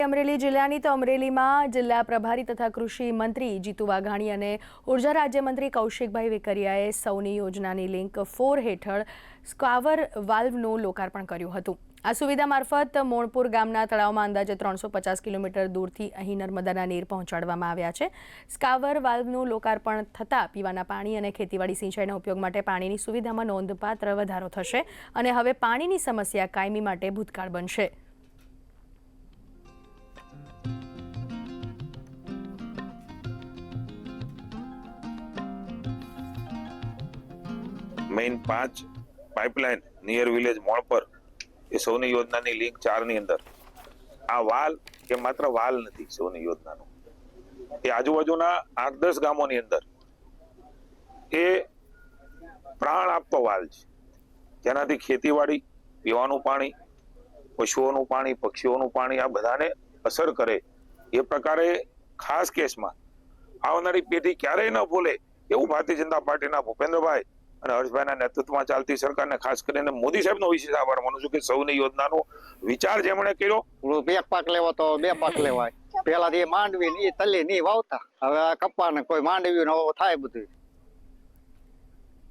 અમરેલી જિલ્લાની તો અમરેલીમાં જિલ્લા પ્રભારી તથા કૃષિ મંત્રી જીતુ વાઘાણી અને ઉર્જા રાજ્યમંત્રી કૌશિકભાઈ વેકરિયાએ સૌની યોજનાની લિંક 4 હેઠળ સ્કાવર વાલ્વનું લોકાર્પણ કર્યું હતું। આ સુવિધા મારફત મોણપુર ગામના તળાવમાં અંદાજે 350 કિલોમીટર દૂરથી અહીં નર્મદાના નીર પહોંચાડવામાં આવ્યા છે। સ્કાવર વાલ્વનું લોકાર્પણ થતાં પીવાના પાણી અને ખેતીવાડી સિંચાઈના ઉપયોગ માટે પાણીની સુવિધામાં નોંધપાત્ર વધારો થશે અને હવે પાણીની સમસ્યા કાયમી માટે ભૂતકાળ બનશે। मेन 5 पाइपलाइन नियर विलेज मोणपर ए सौनी योजनानी लिंक 4 ની અંદર આ વાલ કે માત્ર વાલ નથી। સૌની યોજનાનો એ આજુબાજુના 8-10 ગામોની અંદર એ પ્રાણ આપતો વાલ છે, જેનાથી ખેતીવાડી, પીવાનું પાણી, પશુઓનું પાણી, પક્ષીઓનું પાણી આ બધાને અસર કરે એ પ્રકારે ખાસ કેસમાં આવનારી પેઢી ક્યારેય ન ભૂલે એવું ભારતીય જનતા પાર્ટીના ભૂપેન્દ્રભાઈ અને હર્ષભાઈના નેતૃત્વમાં ચાલતી સરકારને ખાસ કરીને મોદી સાહેબનો વિશેષ આભાર માનું છું કે સૌની યોજનાનો વિચાર જેમણે કર્યો। બે પાક લેવો તો 2 પાક લેવાય, પેલા માંડવી ની તલી ની વાવતા, હવે કપ્પા ને કોઈ માંડવી નો થાય બધું।